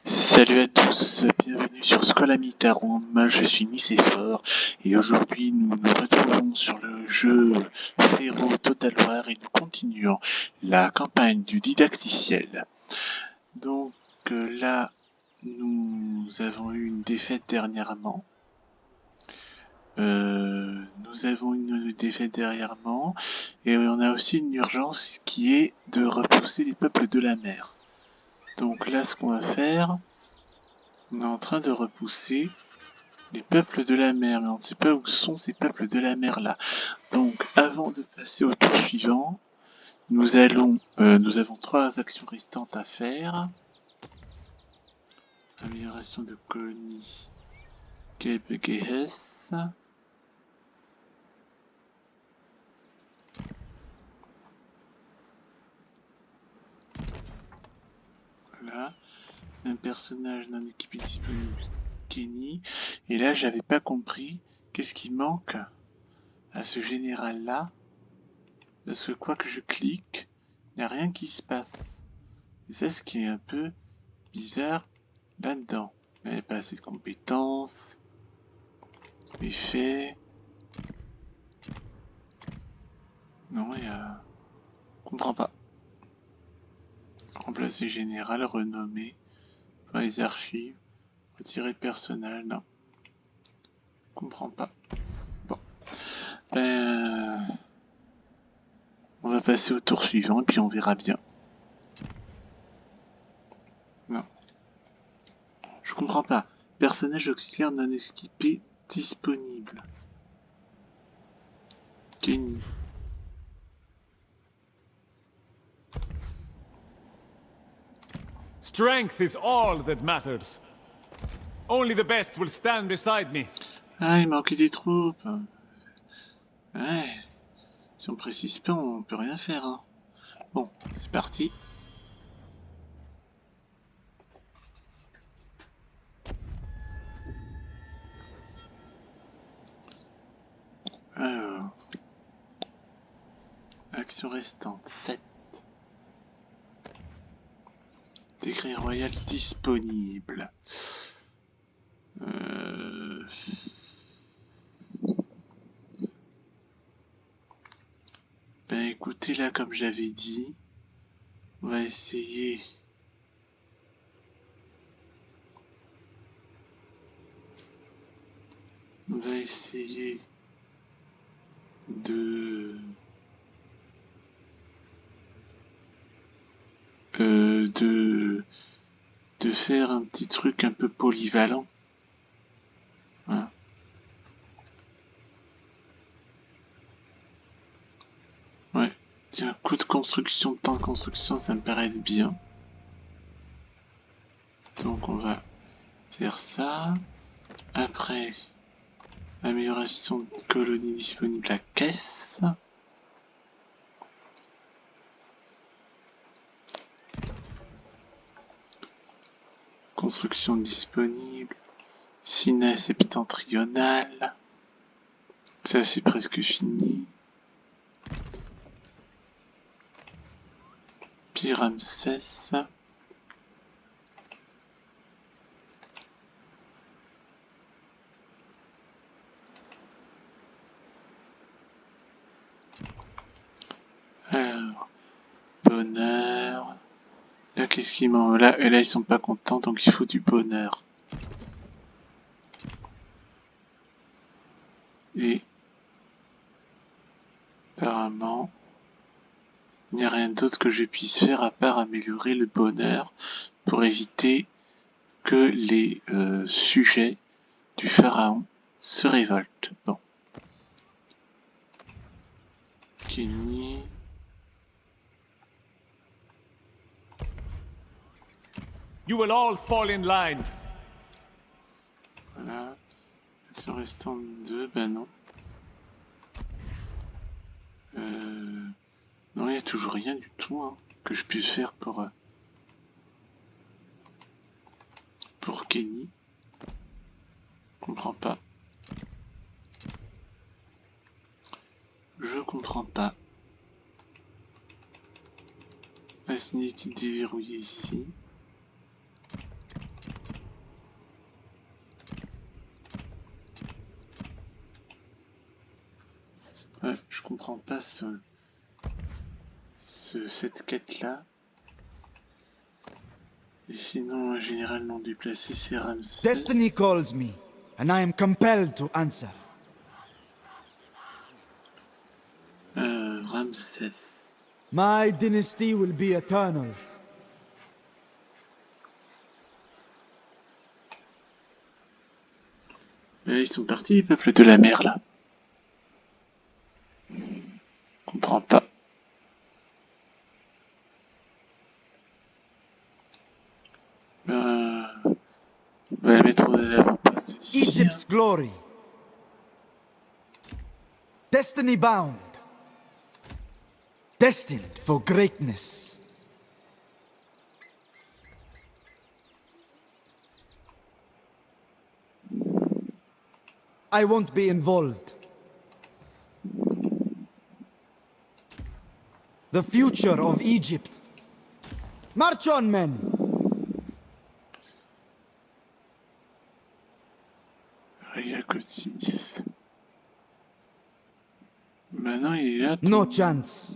Salut à tous, bienvenue sur Skolamitarum, je suis Nicéphore et aujourd'hui nous nous retrouvons sur le jeu Fero Total War et nous continuons la campagne du didacticiel. Donc là nous avons eu une défaite dernièrement. Et on a aussi une urgence qui est de repousser les peuples de la mer. Donc là ce qu'on va faire, on est en train de repousser les peuples de la mer, mais on ne sait pas où sont ces peuples de la mer là. Donc avant de passer au tour suivant, nous avons 3 actions restantes à faire. Amélioration de colonie KPGS. Voilà. Un personnage d'un équipe disponible, Kenny. Et là, j'avais pas compris qu'est-ce qui manque à ce général là. Parce que quoi que je clique, il n'y a rien qui se passe. Et c'est ce qui est un peu bizarre là-dedans. Il n'y avait pas assez de compétences. Effet. Non, il y a... Je comprends pas. Remplacer général, renommer. Enfin, les archives. Retirer personnage, non. Je comprends pas. Bon. On va passer au tour suivant et puis on verra bien. Non. Je comprends pas. Personnage auxiliaire non équipé disponible. Kenny. Strength is all that matters. Only the best will stand beside me. Ah, il manque des troupes. Ouais. Si on précise pas, on peut rien faire. Hein. Bon, c'est parti. Alors. Action restante, 7. Décret royal disponible. Ben écoutez, là, comme j'avais dit, on va essayer... de faire un petit truc un peu polyvalent. Hein. Ouais. Tiens, coût de construction, temps de construction, ça me paraît bien. Donc on va faire ça. Après, amélioration de colonie disponible à caisse. Construction disponible. Ciné septentrional. Ça c'est presque fini. Pyramsès. Alors, bonheur. Là, qu'est-ce qu'ils m'ont... Là, et là, ils sont pas contents, donc il faut du bonheur. Et... apparemment... il n'y a rien d'autre que je puisse faire à part améliorer le bonheur pour éviter que les sujets du pharaon se révoltent. Bon. Kenny... You will all fall in line. Voilà. Action restante 2, ben non. Non, il n'y a toujours rien du tout hein, que je puisse faire pour Kenny. Je comprends pas. Je comprends pas. Assigner qui déverrouillé ici. Ouais, je comprends pas cette quête-là. Et sinon, un général non déplacé, c'est Ramsès. Destiny calls me, and I am compelled to answer. Ramsès. My dynasty will be eternal. Ils sont partis, les peuples de la mer, là. Je comprends pas. On va la mettre à l'avant-poste d'ici. Egypt's glory. Destiny bound. Destined for greatness. I won't be involved. The future of Egypt. March on, men! Riacotis. Maintenant, il est là. No chance.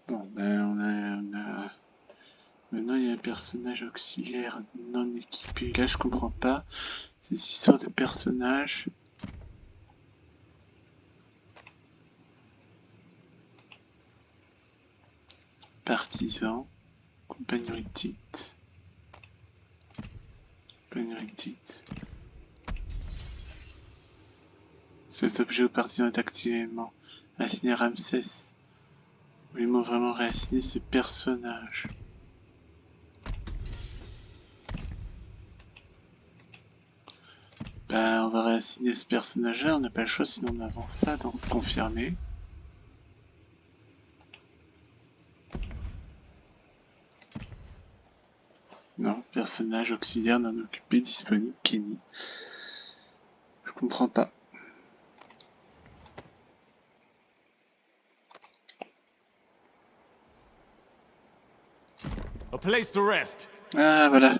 Bon, ben, Maintenant, il y a un personnage auxiliaire non équipé. Là, je comprends pas. Ces histoires de personnages. Partisan. Compagnon Hittite. Compagnon Hittite. Cet objet au partisan est activement assigné à Ramsès. Voulez-moi vraiment réassigner ce personnage? Ben, on va réassigner ce personnage-là, on n'a pas le choix sinon on n'avance pas, donc confirmer. Non, personnage auxiliaire non occupé disponible, Kenny. Je comprends pas. A place to rest. Ah, voilà.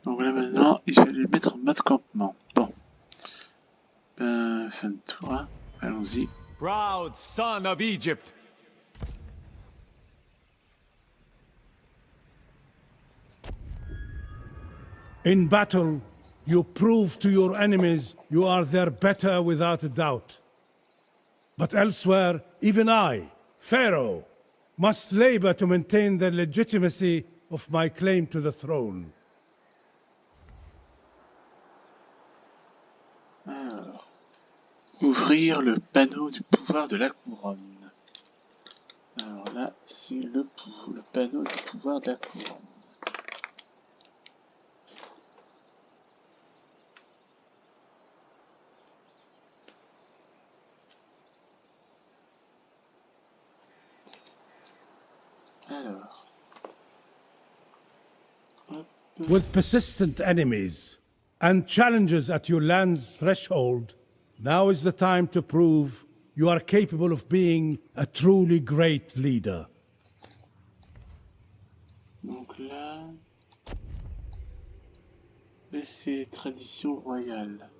Donc là maintenant, il va les mettre en mode campement. Bon. Ben, fin de tour, hein. Allons-y. Proud son of Egypt. In battle, you prove to your enemies you are their better without a doubt. But elsewhere, even I, Pharaoh, must labor to maintain the legitimacy of my claim to the throne. Alors. Ouvrir le panneau du pouvoir de la couronne. Alors là, c'est le panneau du pouvoir de la couronne. Alors. With persistent enemies and challenges at your land's threshold, now is the time to prove you are capable of being a truly great leader. Donc là, c'est tradition royale.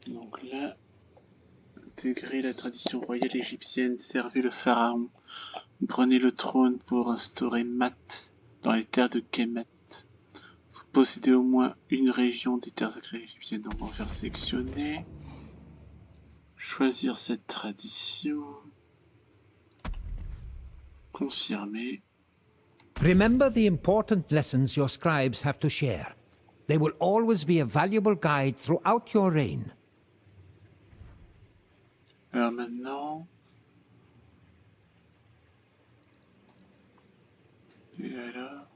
Donc là, intégrer la tradition royale égyptienne, servez le pharaon, prenez le trône pour instaurer Math dans les terres de Kemet. Vous possédez au moins une région des terres sacrées égyptiennes, donc on va faire sélectionner. Choisir cette tradition. Confirmer. Remember the important lessons your scribes have to share. They will always be a valuable guide throughout your reign. Alors maintenant... Et alors...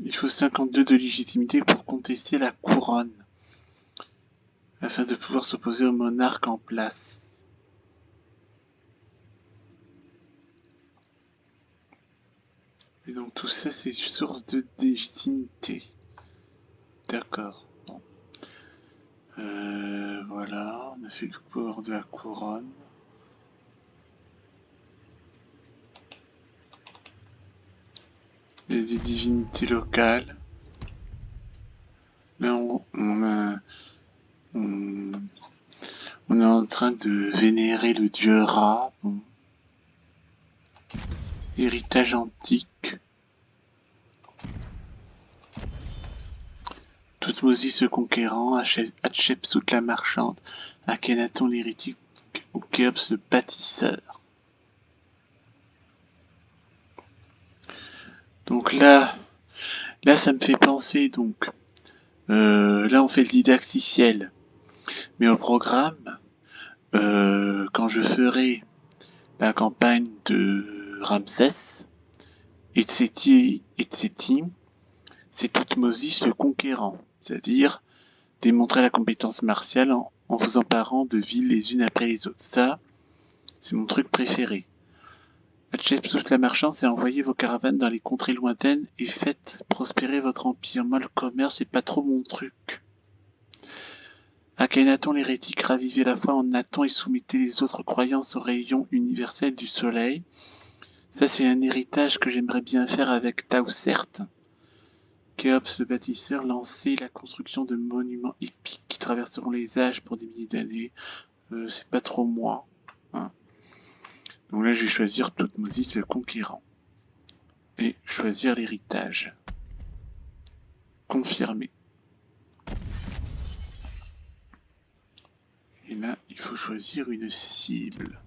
Il faut 52 de légitimité pour contester la couronne, afin de pouvoir s'opposer au monarque en place. Et donc tout ça c'est une source de légitimité. D'accord. Bon. Voilà, on a fait le pouvoir de la couronne. Il y a des divinités locales. Là, on est en train de vénérer le dieu Ra. Bon. Héritage antique. Toutmosis le conquérant, Hatshepsut la marchande, Akhenaton l'hérétique ou Khéops le bâtisseur. Donc là ça me fait penser donc. Là on fait le didacticiel. Mais au programme, quand je ferai la campagne de Ramsès, Etseti, c'est Toutmosis le conquérant. C'est-à-dire démontrer la compétence martiale en vous emparant de villes les unes après les autres. Ça, c'est mon truc préféré. Hatshepsut la marchande, c'est envoyer vos caravanes dans les contrées lointaines et faites prospérer votre empire. Moi, le commerce, c'est pas trop mon truc. Akhenaton l'hérétique, ravivez la foi en Nathan et soumettez les autres croyances au rayon universel du soleil. Ça, c'est un héritage que j'aimerais bien faire avec Tausert. Khéops le bâtisseur, lancer la construction de monuments épiques qui traverseront les âges pour des milliers d'années. C'est pas trop moi. Hein. Donc là, je vais choisir Toutmosis le conquérant. Et choisir l'héritage. Confirmer. Et là, il faut choisir une cible.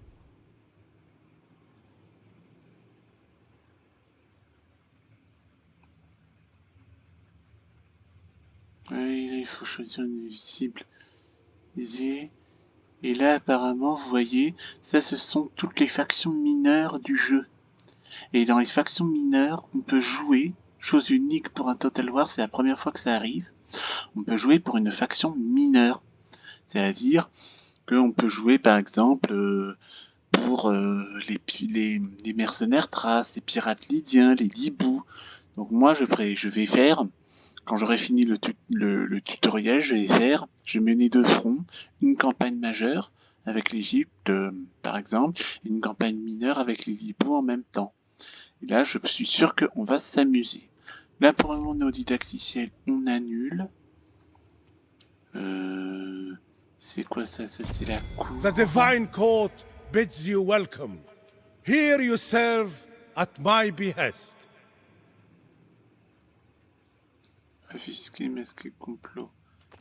Et là, il faut choisir une cible. Et là, apparemment, vous voyez, ça, ce sont toutes les factions mineures du jeu. Et dans les factions mineures, on peut jouer, chose unique pour un Total War, c'est la première fois que ça arrive, on peut jouer pour une faction mineure. C'est-à-dire qu'on peut jouer, par exemple, pour les mercenaires Thraces, les pirates lydiens, les Libous. Donc moi, je vais faire, quand j'aurai fini le tutoriel, je vais mener de front une campagne majeure avec l'Égypte, par exemple, et une campagne mineure avec les Libous en même temps. Et là, je suis sûr qu'on va s'amuser. Là, pour le moment, nos didacticiels, on annule. C'est quoi ça? Ça, c'est la cour. The divine court bids you welcome. Here you serve at my behest. Affisqué, masqué, complot.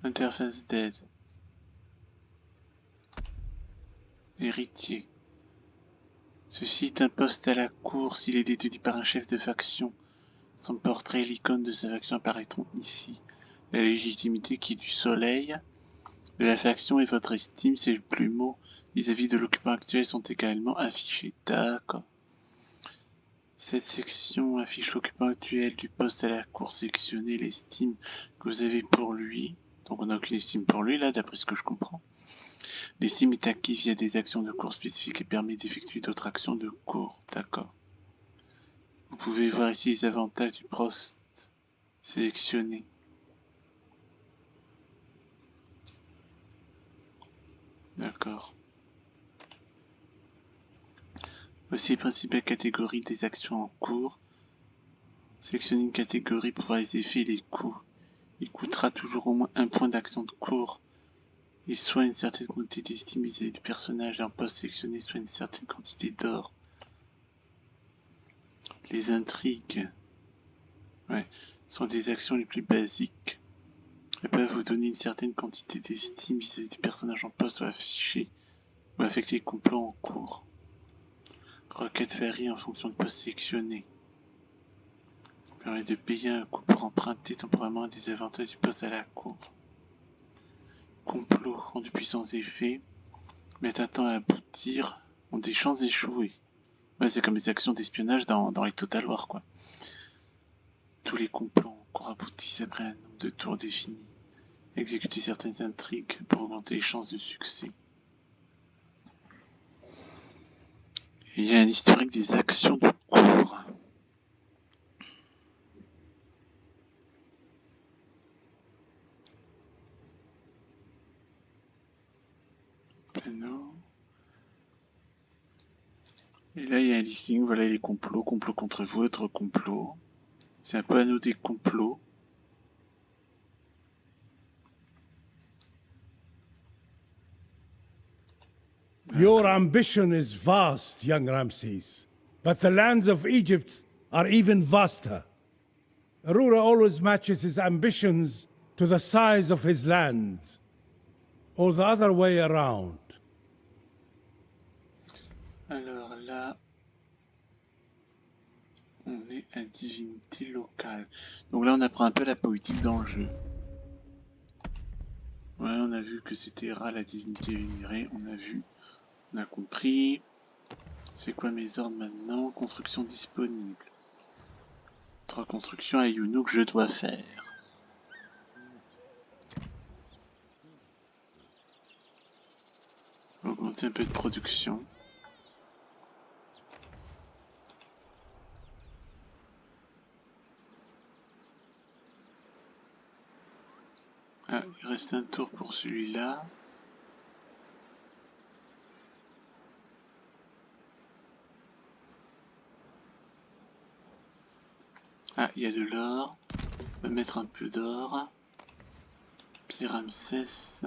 Interface d'aide. Héritier. Ceci est un poste à la cour s'il est détenu par un chef de faction. Son portrait et l'icône de sa faction apparaîtront ici. La légitimité qui est du soleil de la faction et votre estime, c'est le plumeau vis-à-vis de l'occupant actuel sont également affichés. D'accord. Cette section affiche l'occupant actuel du poste à la cour. Sélectionnez l'estime que vous avez pour lui. Donc on n'a aucune estime pour lui là, d'après ce que je comprends. L'estime est acquise via des actions de cours spécifiques et permet d'effectuer d'autres actions de cours. D'accord. Vous pouvez voir ici les avantages du poste sélectionné. D'accord. Voici les principales catégories des actions en cours. Sélectionnez une catégorie pour voir les effets et les coûts. Il coûtera toujours au moins un point d'action de cours. Et soit une certaine quantité d'estime vis-à-vis du personnage en poste sélectionné, soit une certaine quantité d'or. Les intrigues, sont des actions les plus basiques. Elles peuvent vous donner une certaine quantité d'estime vis-à-vis du personnage en poste ou afficher ou affecter les complots en cours. Requêtes varient en fonction du poste sélectionné. Permet de payer un coût pour emprunter temporairement des avantages du poste à la cour. Complots ont de puissants effets, mettent un temps à aboutir, ont des chances d'échouer. Ouais, c'est comme les actions d'espionnage dans les Total War, quoi. Tous les complots en cours aboutissent après un nombre de tours défini. Exécuter certaines intrigues pour augmenter les chances de succès. Et il y a un historique des actions de cours. Et là, il y a un listing, voilà les complots, complot contre vous, autre complot. C'est un peu à noter complot. Your ambition is vast, young Ramses, but the lands of Egypt are even vaster. Arura always matches his ambitions to the size of his lands, or the other way around. Alors là, on est à divinité locale. Donc là, on apprend un peu la politique dans le jeu. Ouais, on a vu que c'était Ra, la divinité vénérée. On a vu, on a compris. C'est quoi mes ordres maintenant? Construction disponible. 3 constructions à Yuno que je dois faire. Augmenter un peu de production. Ah, il reste un tour pour celui-là. Ah, il y a de l'or. On va mettre un peu d'or. Pyramsès.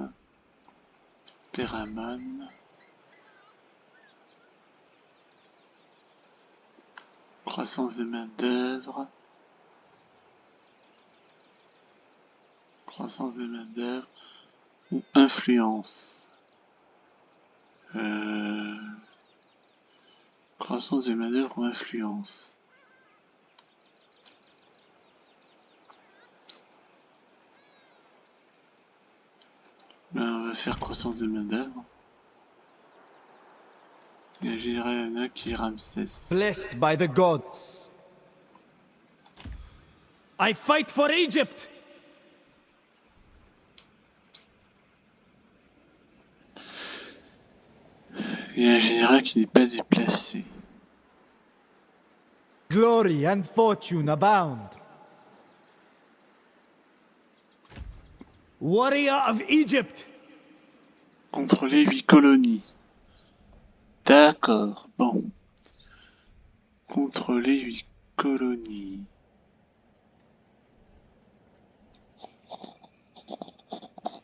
Péramon. Croissance de main d'œuvre. Croissance de main d'œuvre. Ou influence. Croissance de main d'œuvre ou influence. Ben, on va faire croissance de main d'œuvre. Il y a un général Anna qui est Ramsès. Blessed by the gods. I fight for Egypt! Il y a un général qui n'est pas déplacé. Glory and fortune abound. Warrior of Egypt! Contrôler 8 colonies. D'accord, bon. Contrôler 8 colonies.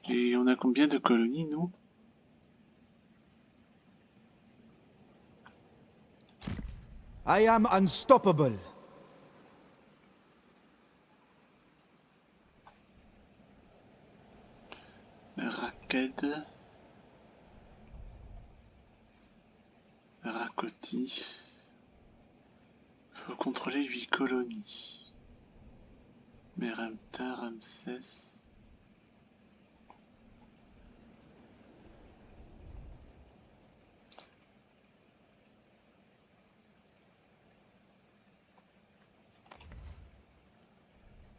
Et on a combien de colonies, nous? I am unstoppable. Raked. Rakotis. Faut contrôler 8 colonies. Meremta, Ramsès.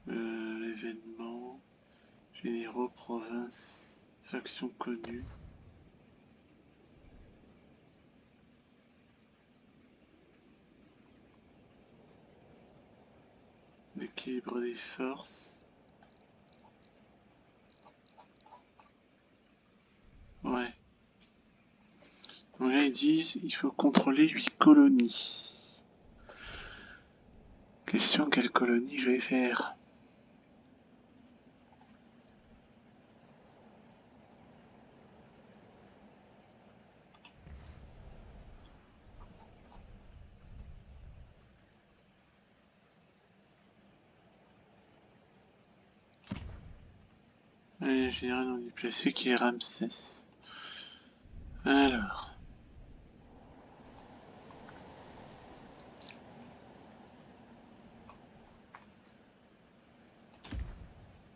Événements, généraux, provinces, factions connues. L'équilibre des forces. Ouais. Donc là ils disent il faut contrôler 8 colonies. Question quelle colonie je vais faire? Un général non déplacé qui est Ramsès. Alors.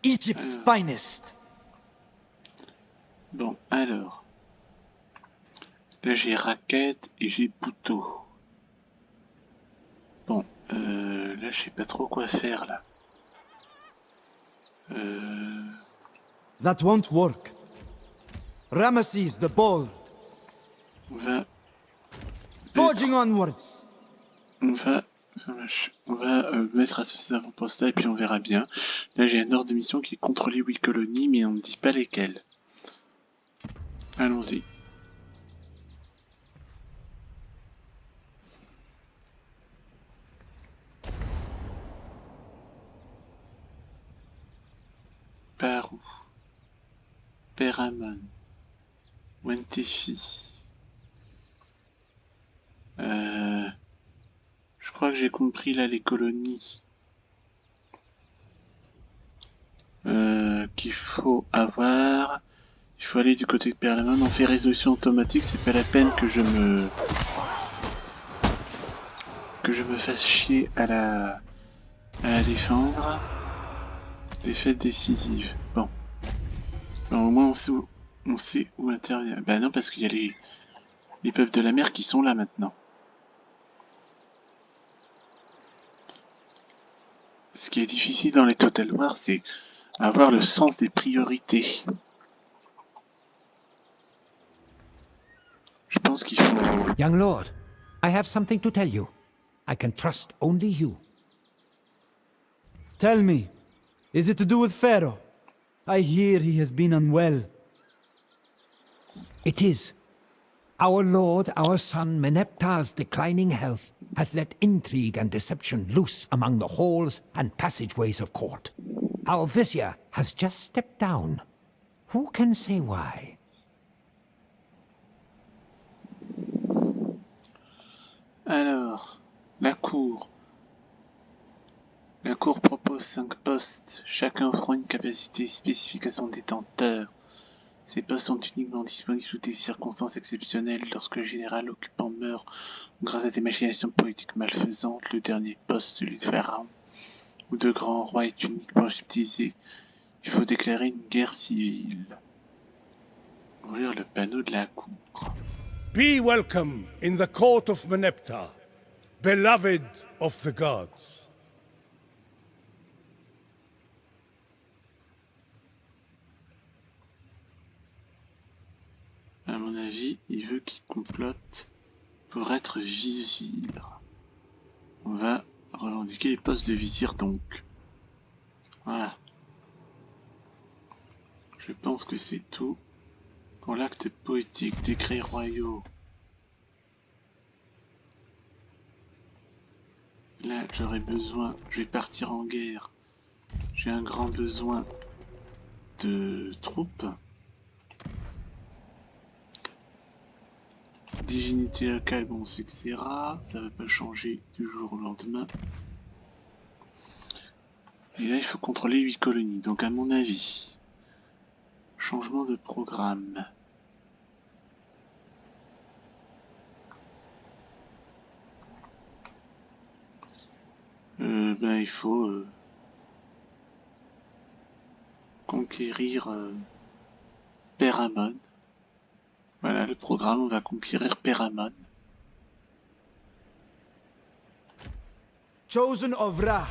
Egypt's finest. Bon, alors. Là j'ai Raquette et j'ai Poutot. Bon, là je sais pas trop quoi faire là. That won't work. Ramesses the Bold. On va Forging onwards. on va mettre à ce avant-poste là et puis on verra bien. Là j'ai un ordre de mission qui est contrôler 8 colonies mais on ne dit pas lesquelles. Allons-y. trou. Peramon. Wentefi. Je crois que j'ai compris là les colonies qu'il faut avoir. Il faut aller du côté de Perlamon. On fait résolution automatique, c'est pas la peine que je me fasse chier à la défendre. Défaite décisive. Bon. Alors, au moins on sait où intervenir. Bah non, parce qu'il y a les peuples de la mer qui sont là maintenant. Ce qui est difficile dans les Total War, c'est avoir le sens des priorités. Je pense qu'il faut... Young lord, I have something to tell you. I can trust only you. Tell me, is it to do with Pharaoh? I hear he has been unwell. It is. Our lord, our son, Meneptar's declining health has let intrigue and deception loose among the halls and passageways of court. Our vizier has just stepped down. Who can say why? Alors, la cour. La cour propose 5 postes, chacun offrant une capacité spécifique à son détenteur. Ces postes sont uniquement disponibles sous des circonstances exceptionnelles lorsque le général occupant meurt grâce à des machinations politiques malfaisantes. Le dernier poste, celui de pharaon ou de grand roi, est uniquement utilisé. Il faut déclarer une guerre civile. Ouvrir le panneau de la cour. Be welcome in the court of Meneptah, beloved of the gods. À mon avis, il veut qu'il complote pour être vizir. On va revendiquer les postes de vizir donc. Voilà. Je pense que c'est tout pour l'acte poétique, décrets royaux. Là, j'aurais besoin, je vais partir en guerre. J'ai un grand besoin de troupes. Divinité locale, bon, c'est que c'est rare, ça va pas changer du jour au lendemain. Et là, il faut contrôler 8 colonies, donc à mon avis, changement de programme. Il faut conquérir Peramon. Voilà le programme, on va conquérir Peramon. Chosen of Ra.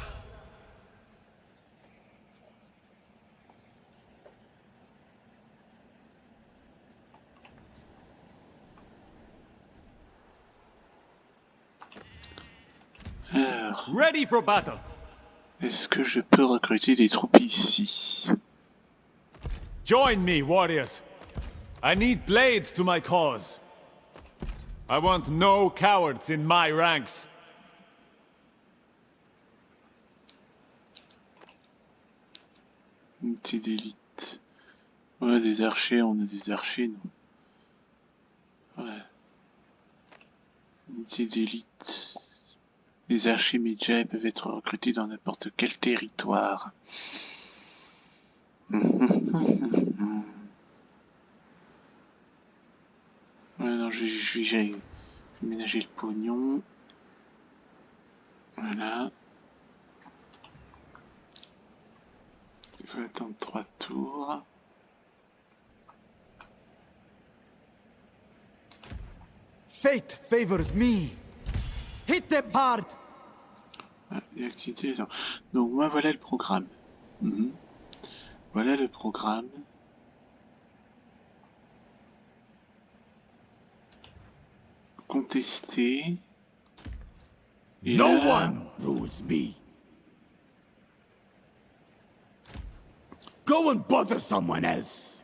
Alors, Ready for battle. est-ce que je peux recruter des troupes ici? Join me, warriors. I need blades to my cause. I want no cowards in my ranks. Unité d'élite. Ouais, des archers, on a des archers, nous. Ouais. Unité d'élite. Les archers Medjay peuvent être recrutés dans n'importe quel territoire. Ouais, non, je vais ménager le pognon. Voilà. Il faut attendre 3 tours. Fate favors me. Hit them hard. Ah, les activités. Donc moi voilà le programme. Voilà le programme. Contester. Et No là, one rules me. Go and bother someone else.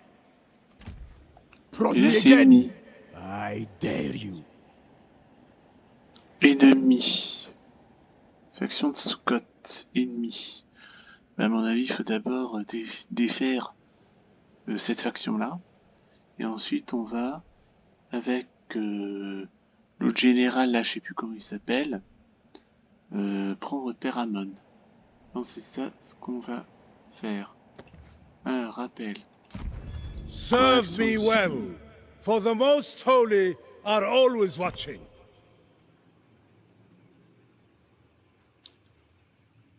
Prod et là me c'est again. ennemi. I dare you. Ennemi. Faction de Scott. Ennemi. À mon avis, il faut d'abord défaire cette faction-là. Et ensuite, on va avec l'autre général, là, je sais plus comment il s'appelle, prendre Peramon. Donc c'est ça ce qu'on va faire. Un rappel. Serve me Correction well, disponible. for the most holy are always watching.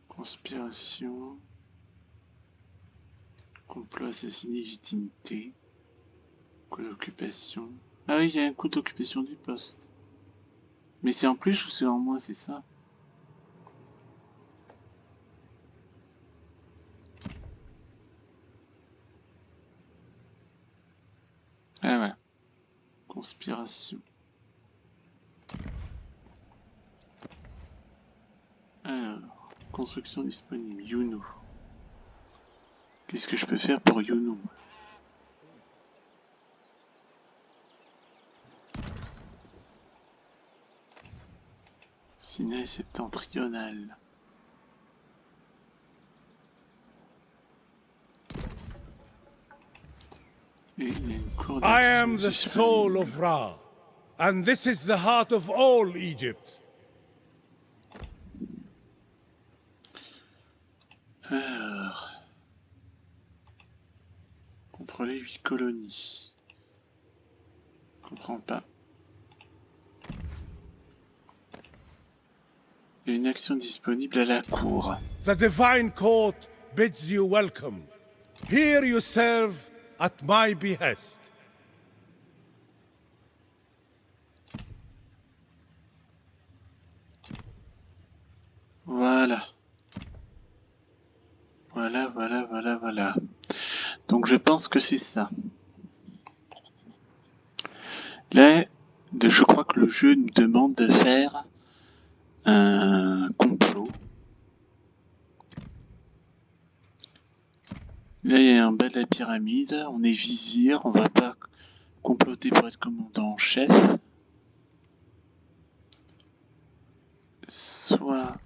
Conspiration. Complot, assassinat, légitimité. Coup d'occupation. Ah oui, il y a un coup d'occupation du poste. Mais c'est en plus ou c'est en moins, c'est ça? Ah voilà. Conspiration. Alors, construction disponible. Yuno. Qu'est-ce que je peux faire pour Yuno? Sinaï septentrional. Et il y a une cour I am d'action the soul of Ra, and this is the heart of all Egypt. Alors, contrôler 8 colonies. Je comprends pas. Il y a une action disponible à la cour. The divine court bids you welcome. Here you serve at my behest. Voilà. Voilà. Donc je pense que c'est ça. Là, je crois que le jeu nous demande de faire un complot. Là, il y a en bas de la pyramide, on est vizir, on va pas comploter pour être commandant en chef. Soit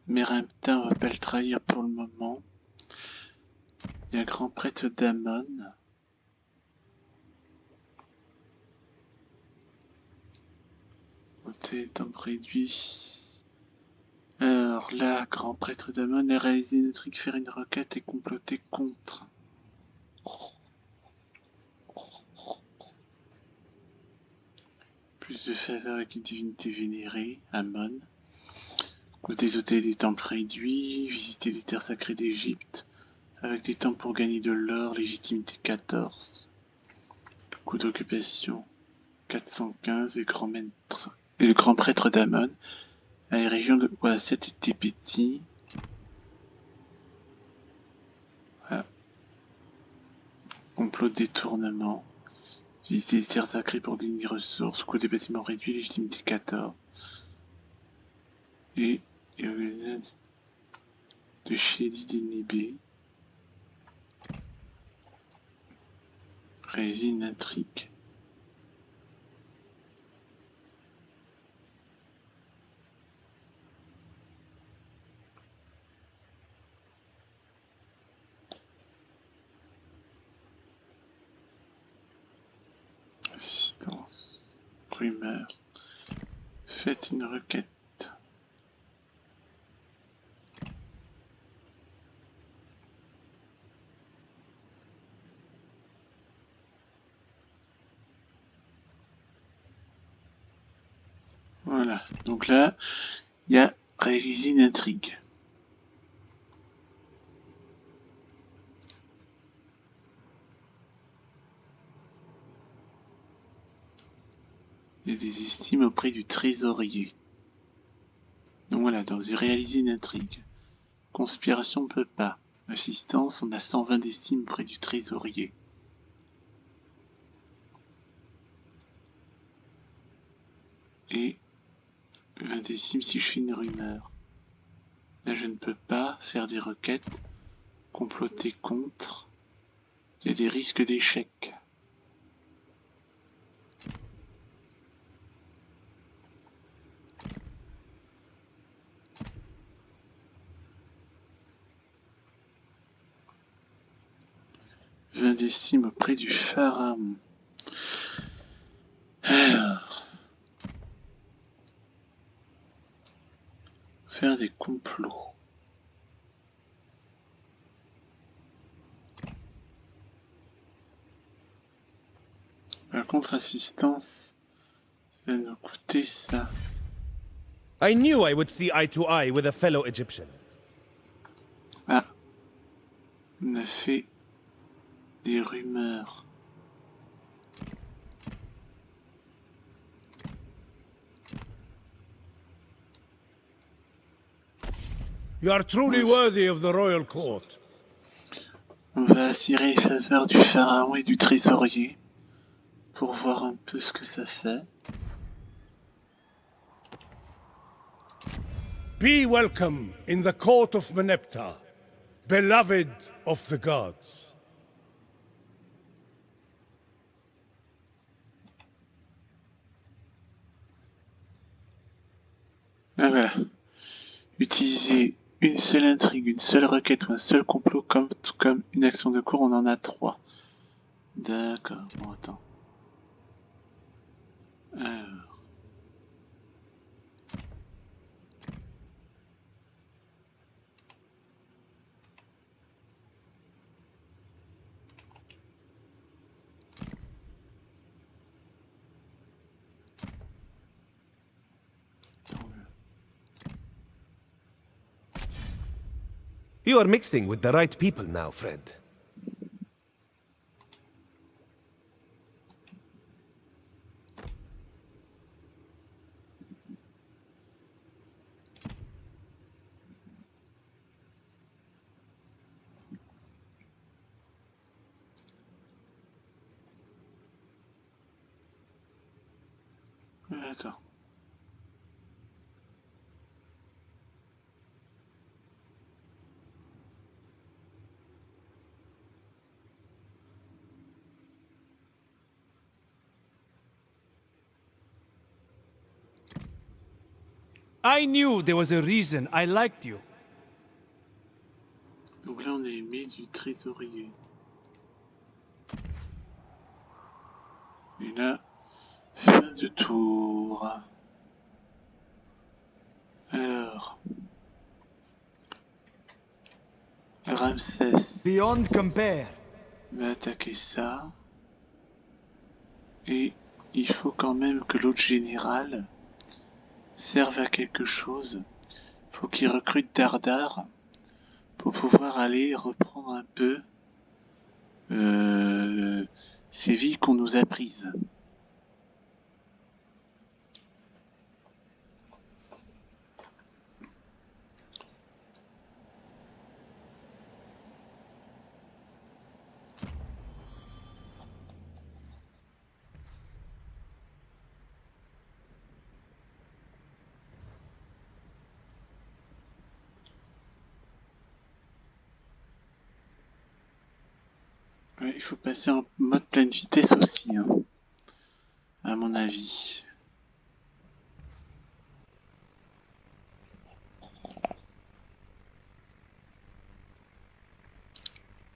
Mérimta, on va pas le trahir pour le moment. Il y a grand prêtre d'Amon. Temps réduit. Alors là, grand prêtre d'Amon a réalisé une trick, faire une requête et comploter contre. Plus de faveur avec une divinité vénérée, Amon. Coup des hôtels et des temples réduits, visiter des terres sacrées d'Égypte, avec des temples pour gagner de l'or, légitimité 14. Coup d'occupation 415 et le grand prêtre d'Amon. À la région de Ouasset et Tépéti. Voilà. Complot de détournement. Visiter des terres sacrées pour gagner des ressources. Coût des bâtiments réduit, légitimité 14. Et de Shedi d'Enébé. Résine intrigue. Assistance. Rumeur. Faites une requête. Voilà. Donc là, il y a réaliser une intrigue. Il y a des estimes auprès du trésorier. Donc voilà, dans réaliser une intrigue. Conspiration, on peut pas. Assistance, on a 120 d'estime auprès du trésorier. Et 20 d'estime si je fais une rumeur. Là, je ne peux pas faire des requêtes. Comploter contre. Il y a des risques d'échec. gain d'estime auprès du pharaon. Alors, faire des complots. Par contre, assistance, ça va nous coûter ça. I knew I would see eye to eye with a fellow Egyptian. Ah, on a fait des rumeurs. You are truly worthy of the royal court. On va attirer les faveurs du pharaon et du trésorier pour voir un peu ce que ça fait. Be welcome in the court of Meneptah, beloved of the gods. Ah voilà. Utiliser une seule intrigue, une seule requête ou un seul complot comme une action de cours, on en a 3. D'accord, bon attends. Alors. You are mixing with the right people now, friend. Attends. I knew there was a reason I liked you. Donc là, on a aimé du trésorier. Et là, fin de tour. Alors. Ramsès Beyond compare. va attaquer ça. Et il faut quand même que l'autre général serve à quelque chose. Il faut qu'il recrute Dardar pour pouvoir aller reprendre un peu ces villes qu'on nous a prises. Ouais, il faut passer en mode pleine vitesse aussi, hein, à mon avis.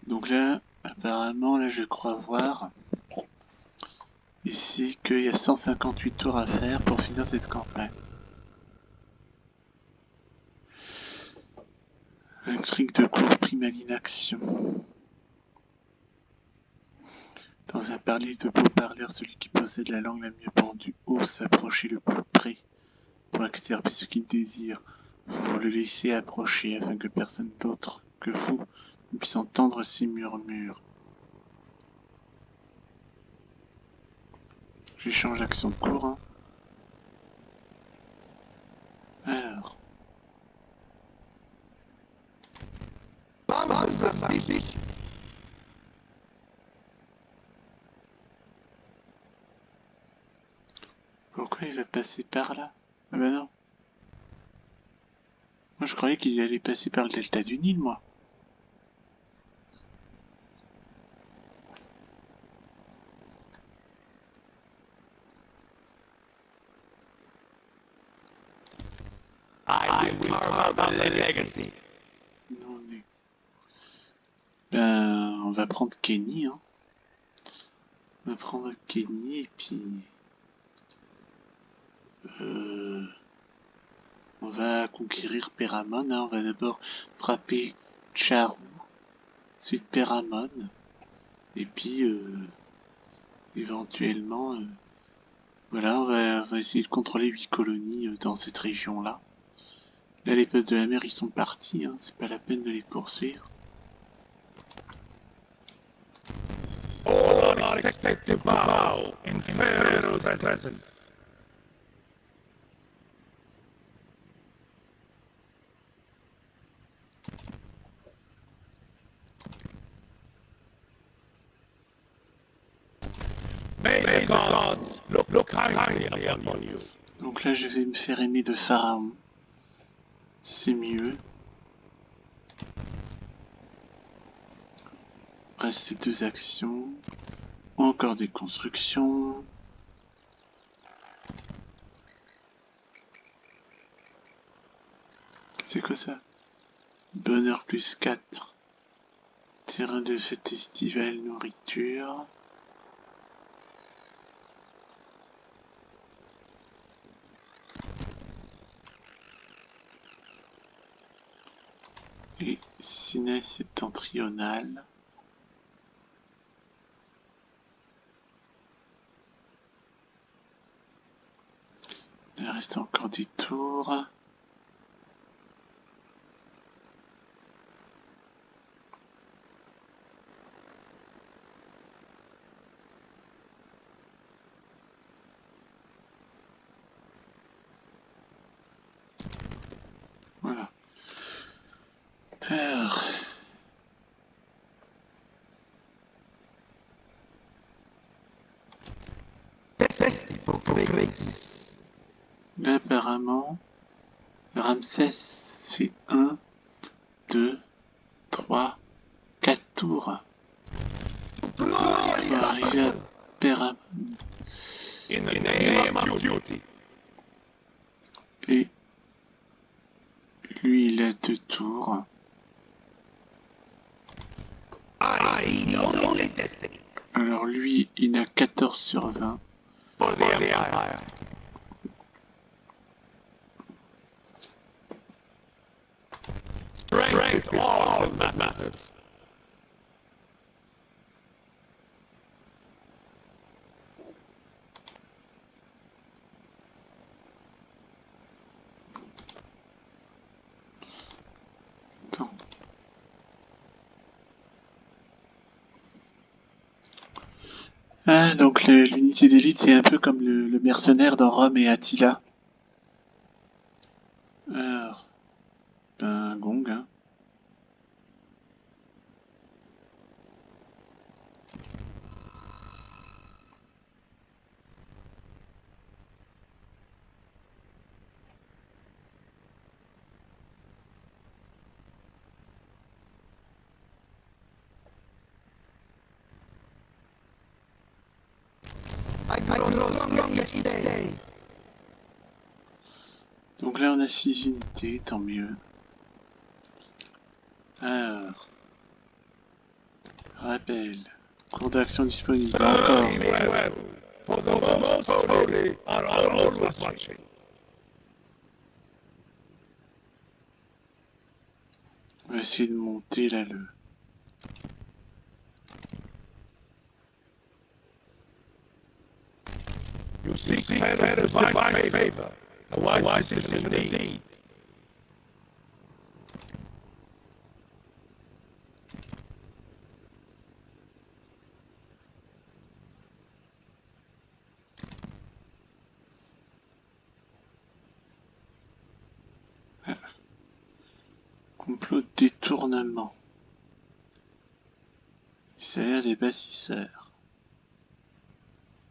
Donc là, apparemment, là je crois voir ici qu'il y a 158 tours à faire pour finir cette campagne. Intrigue de cours prime à l'inaction. Dans un parler de beau parleur, celui qui possède la langue la mieux pendue ose s'approcher le plus près pour extirper ce qu'il désire. Vous le laissez approcher afin que personne d'autre que vous ne puisse entendre ses murmures. J'échange l'action de cours. Hein. Alors. Pourquoi il va passer par là? Ah bah non. Moi je croyais qu'il allait passer par le delta du Nil, moi. I will carve out the legacy. Non mais... Ben, on va prendre Kenny, hein. On va prendre Kenny et puis on va conquérir Peramon. Hein. On va d'abord frapper Charu, ensuite Peramon, et puis éventuellement, voilà, on va essayer de contrôler 8 colonies dans cette région-là. Là, les peuples de la mer, ils sont partis, hein, c'est pas la peine de les poursuivre. All are expected to bow in Pharaoh's presence. May the gods look kindly upon you. Donc là, je vais me faire aimer de Pharaon. C'est mieux. Reste 2 actions. Encore des constructions. C'est quoi ça? Bonheur plus 4. Terrain de fête estivale, nourriture. Et Ciné septentrionale. Il reste encore des tours. Voilà. Alors. Là, apparemment, Ramsès fait 1, 2, 3, 4 tours. On va arriver à Peramon. In the name of duty. Et lui, il a 2 tours. I know this destiny Alors lui, il a 14 sur 20. for the Empire. Strength is all that matters. Attends. Ah, donc l'unité d'élite, c'est un peu comme le mercenaire dans Rome et Attila. Alors, ben, gong, hein. Donc là, on a 6 unités, tant mieux. Alors, rappel, cours d'action disponible, encore. Well, for the most holy are always watching. On va essayer de monter là le... You seek Pharaoh's divine favor. A wise decision indeed. Complot de détournement. Il s'avère des bâtisseurs.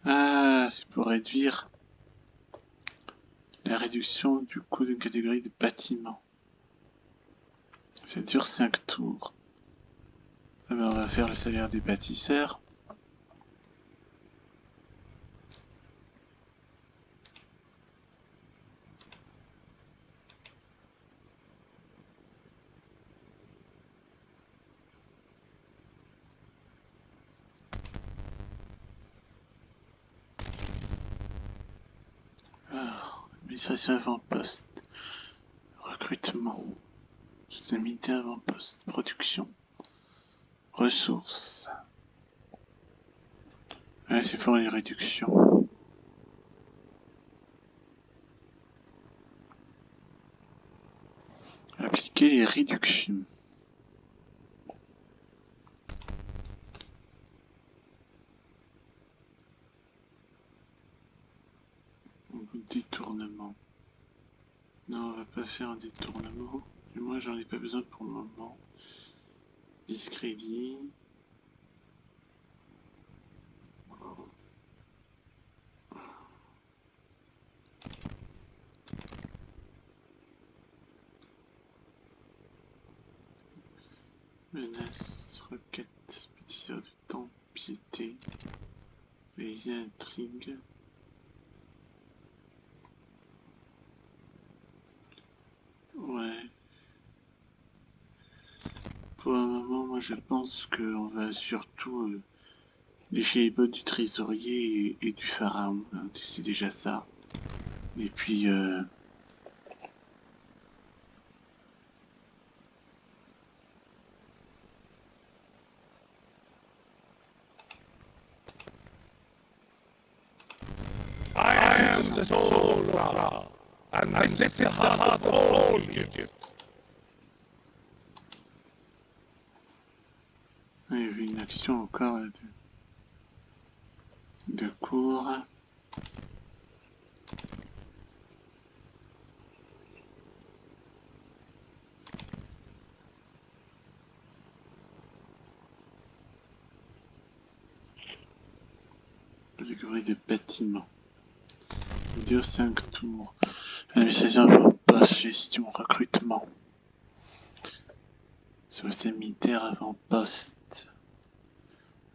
Ah, c'est pour réduire la réduction du coût d'une catégorie de bâtiments. Ça dure 5 tours. Ah ben, on va faire le salaire des bâtisseurs. Administration avant-poste. Recrutement. Unité avant-poste. Production. Ressources. Ouais, c'est pour les réductions. Appliquer les réductions. Détournement. Non, on va pas faire un détournement. Du moins, j'en ai pas besoin pour le moment. Discrédit. Menace, requête, petite heure de temps, piété, réaliser intrigue. Ouais. Pour le moment, moi je pense qu'on va surtout lécher les bottes du trésorier et du pharaon. Hein, c'est déjà ça. Et puis I am the soul Ra, and this is the heart of all Egypt. il y avait une action encore de cours. Catégorie de bâtiments. Vidéo 5 tours. Administration avant-poste, gestion, recrutement. Société militaire avant-poste.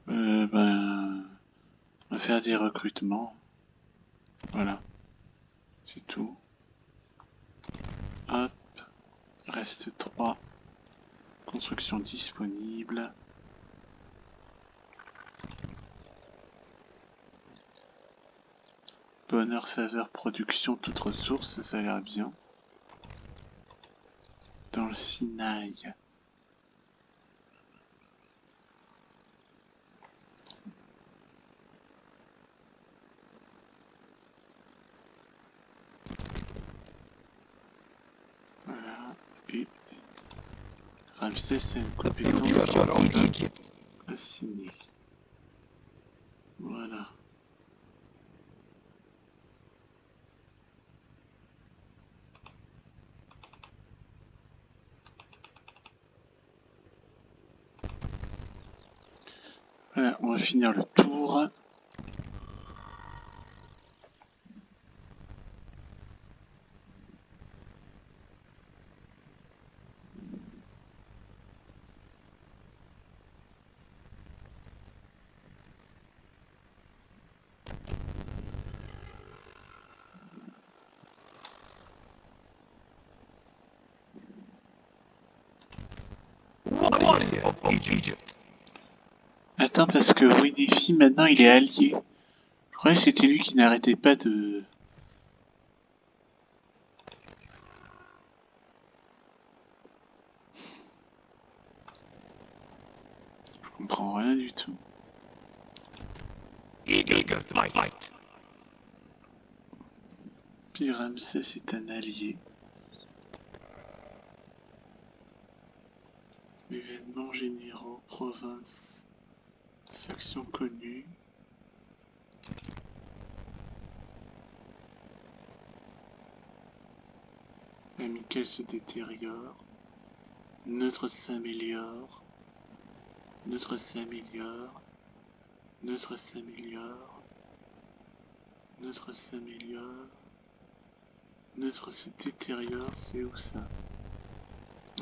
On va faire des recrutements. Voilà. C'est tout. Hop. Reste 3. Construction disponible. Bonheur, faveur, production, toute ressource, ça a l'air bien. Dans le Sinaï. Voilà. Et Ramsès, c'est une compétence assignée. Voilà. Voilà, on va finir le tour. Warrior of Egypt. Attends, parce que Winefi, maintenant, il est allié. Je croyais que c'était lui qui n'arrêtait pas de... Je comprends rien du tout. Eager to fight. Puis Ramsès est un allié. Événements généraux, province, faction connue. Amical se détériore. Neutre s'améliore. Neutre s'améliore. Neutre s'améliore. Neutre s'améliore. Neutre se détériore, c'est où ça?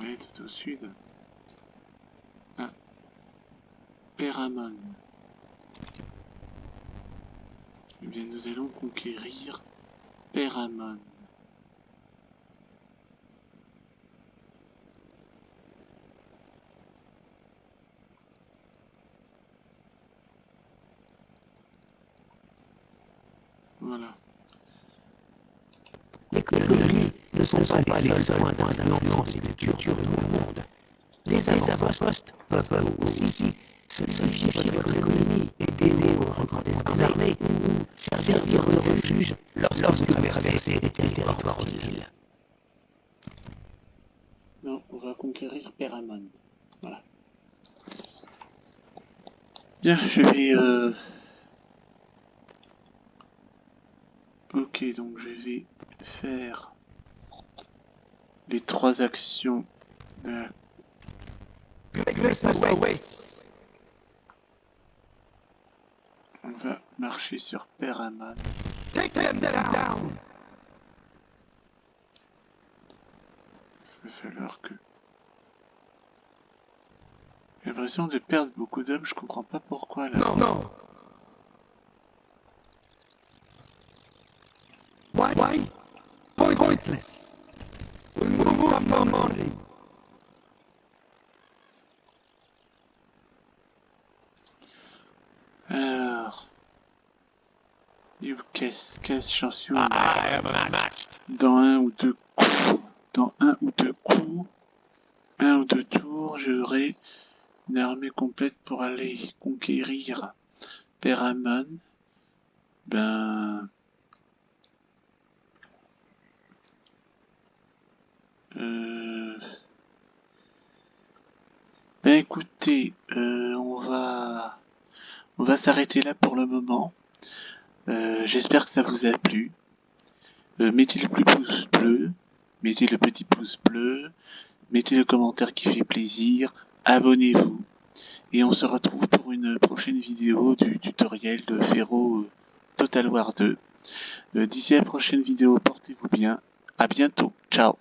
Oui, tout au sud. Ah. Péramon. Eh bien, nous allons conquérir Péramon. Voilà. colonies ne sont pas les seuls points d'influence et de culture du monde. Les avant-postes peuvent aussi solidifier votre économie, aider au recrutement des armées ou servir de refuge lorsque vous traversez des territoires hostiles. Non, on va conquérir Peramon. Voilà. Bien, je vais... Ok, donc je vais faire les 3 actions de... On va marcher sur Peramon. Il va falloir que... J'ai l'impression de perdre beaucoup d'hommes, je comprends pas pourquoi là. No. Why? Pointless. We'll move after morning. Alors... Qu'est-ce j'en suis où? I am unmatched. Dans un ou deux coups, un ou deux tours, j'aurai une armée complète pour aller conquérir Peramon. Ben écoutez, on va s'arrêter là pour le moment. J'espère que ça vous a plu. Mettez le pouce bleu, mettez le petit pouce bleu, mettez le commentaire qui fait plaisir, abonnez-vous. Et on se retrouve pour une prochaine vidéo du tutoriel de Pharaoh Total War 2. D'ici la prochaine vidéo, portez-vous bien. À bientôt. Ciao.